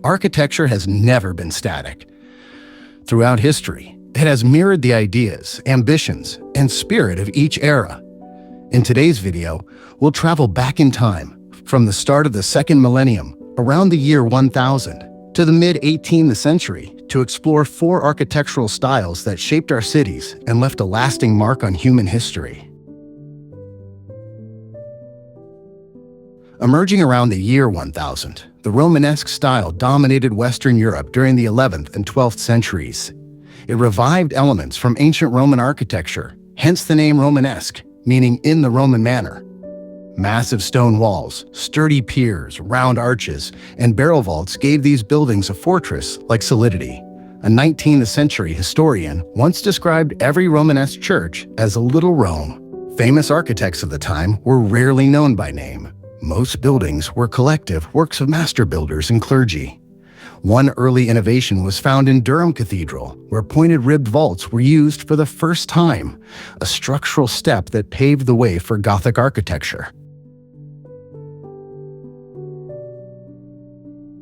Architecture has never been static. Throughout history, it has mirrored the ideas, ambitions, and spirit of each era. In today's video, we'll travel back in time, from the start of the second millennium, around the year 1000, to the mid-18th century, to explore 4 architectural styles that shaped our cities and left a lasting mark on human history. Emerging around the year 1000, the Romanesque style dominated Western Europe during the 11th and 12th centuries. It revived elements from ancient Roman architecture, hence the name Romanesque, meaning in the Roman manner. Massive stone walls, sturdy piers, round arches, and barrel vaults gave these buildings a fortress-like solidity. A 19th century historian once described every Romanesque church as a little Rome. Famous architects of the time were rarely known by name. Most buildings were collective works of master builders and clergy. One early innovation was found in Durham Cathedral, where pointed ribbed vaults were used for the first time, a structural step that paved the way for Gothic architecture.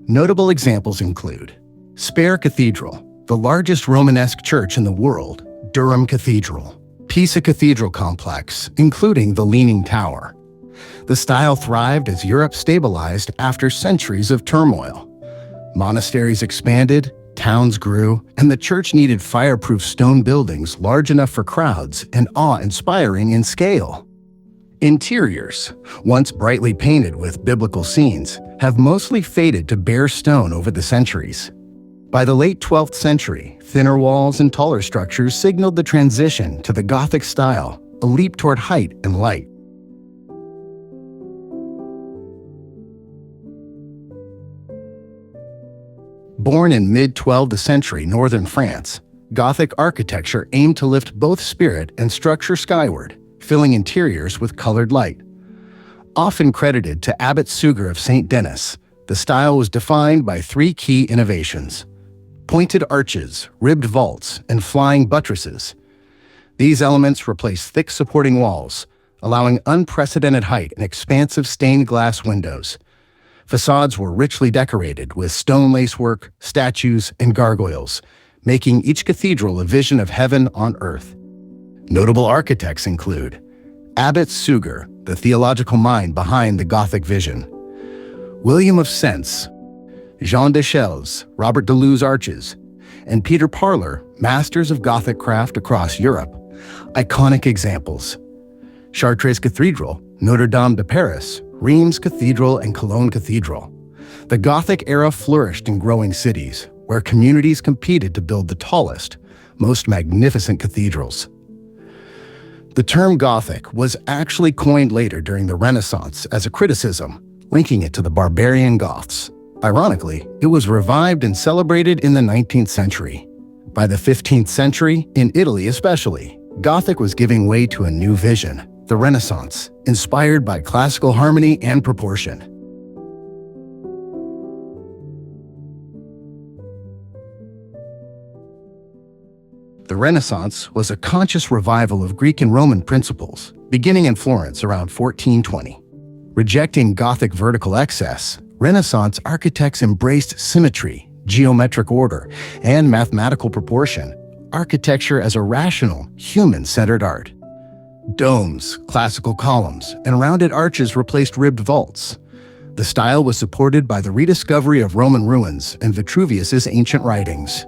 Notable examples include Speyer Cathedral, the largest Romanesque church in the world, Durham Cathedral, Pisa Cathedral Complex, including the Leaning Tower. The style thrived as Europe stabilized after centuries of turmoil. Monasteries expanded, towns grew, and the church needed fireproof stone buildings large enough for crowds and awe-inspiring in scale. Interiors, once brightly painted with biblical scenes, have mostly faded to bare stone over the centuries. By the late 12th century, thinner walls and taller structures signaled the transition to the Gothic style, a leap toward height and light. Born in mid-12th century northern France, Gothic architecture aimed to lift both spirit and structure skyward, filling interiors with colored light. Often credited to Abbot Suger of St. Denis, the style was defined by 3 key innovations: pointed arches, ribbed vaults, and flying buttresses. These elements replaced thick supporting walls, allowing unprecedented height and expansive stained glass windows. Facades were richly decorated with stone lacework, statues, and gargoyles, making each cathedral a vision of heaven on earth. Notable architects include Abbot Suger, the theological mind behind the Gothic vision; William of Sens, Jean de Chelles, Robert de Luz arches, and Peter Parler, masters of Gothic craft across Europe. Iconic examples: Chartres Cathedral, Notre Dame de Paris, Reims Cathedral, and Cologne Cathedral. The Gothic era flourished in growing cities, where communities competed to build the tallest, most magnificent cathedrals. The term Gothic was actually coined later during the Renaissance as a criticism, linking it to the barbarian Goths. Ironically, it was revived and celebrated in the 19th century. By the 15th century, in Italy especially, Gothic was giving way to a new vision, the Renaissance, inspired by classical harmony and proportion. The Renaissance was a conscious revival of Greek and Roman principles, beginning in Florence around 1420. Rejecting Gothic vertical excess, Renaissance architects embraced symmetry, geometric order, and mathematical proportion, architecture as a rational, human-centered art. Domes, classical columns, and rounded arches replaced ribbed vaults. The style was supported by the rediscovery of Roman ruins and Vitruvius's ancient writings.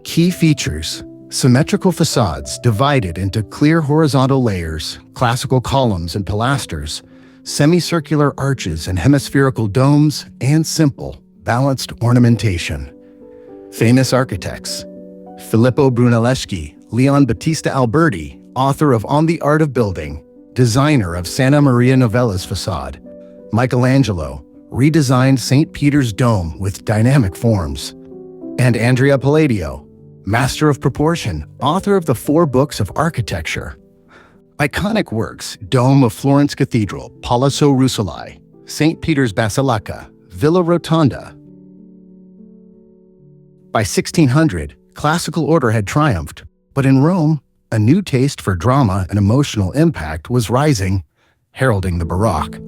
Key features: symmetrical facades divided into clear horizontal layers, classical columns and pilasters, semicircular arches and hemispherical domes, and simple, balanced ornamentation. Famous architects: Filippo Brunelleschi, Leon Battista Alberti, author of On the Art of Building, designer of Santa Maria Novella's facade. Michelangelo redesigned St. Peter's Dome with dynamic forms. And Andrea Palladio, master of proportion, author of the 4 books of architecture. Iconic works: Dome of Florence Cathedral, Palazzo Rucellai, St. Peter's Basilica, Villa Rotonda. By 1600, classical order had triumphed, but in Rome, a new taste for drama and emotional impact was rising, heralding the Baroque.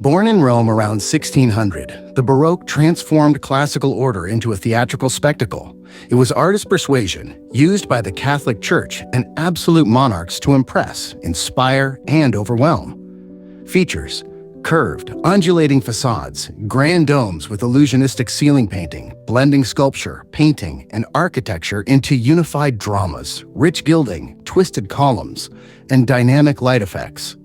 Born in Rome around 1600, the Baroque transformed classical order into a theatrical spectacle. It was artist persuasion, used by the Catholic Church and absolute monarchs to impress, inspire, and overwhelm. Features: curved, undulating facades, grand domes with illusionistic ceiling painting, blending sculpture, painting, and architecture into unified dramas, rich gilding, twisted columns, and dynamic light effects.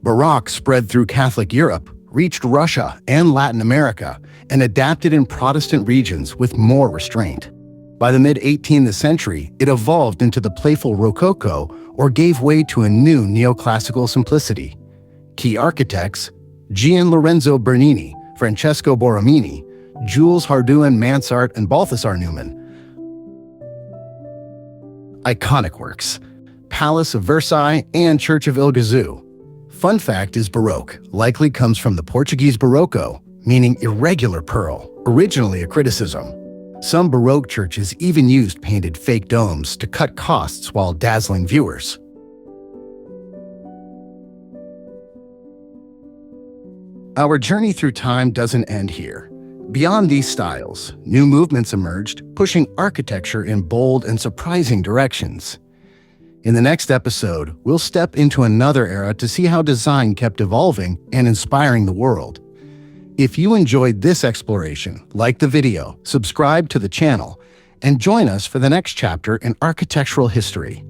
Baroque spread through Catholic Europe, reached Russia and Latin America, and adapted in Protestant regions with more restraint. By the mid-18th century, it evolved into the playful Rococo or gave way to a new neoclassical simplicity. Key architects: Gian Lorenzo Bernini, Francesco Borromini, Jules Hardouin Mansart, and Balthasar Neumann. Iconic works: Palace of Versailles and Church of Ilgazou. Fun fact is Baroque likely comes from the Portuguese barroco, meaning irregular pearl, originally a criticism. Some Baroque churches even used painted fake domes to cut costs while dazzling viewers. Our journey through time doesn't end here. Beyond these styles, new movements emerged, pushing architecture in bold and surprising directions. In the next episode, we'll step into another era to see how design kept evolving and inspiring the world. If you enjoyed this exploration, like the video, subscribe to the channel, and join us for the next chapter in architectural history.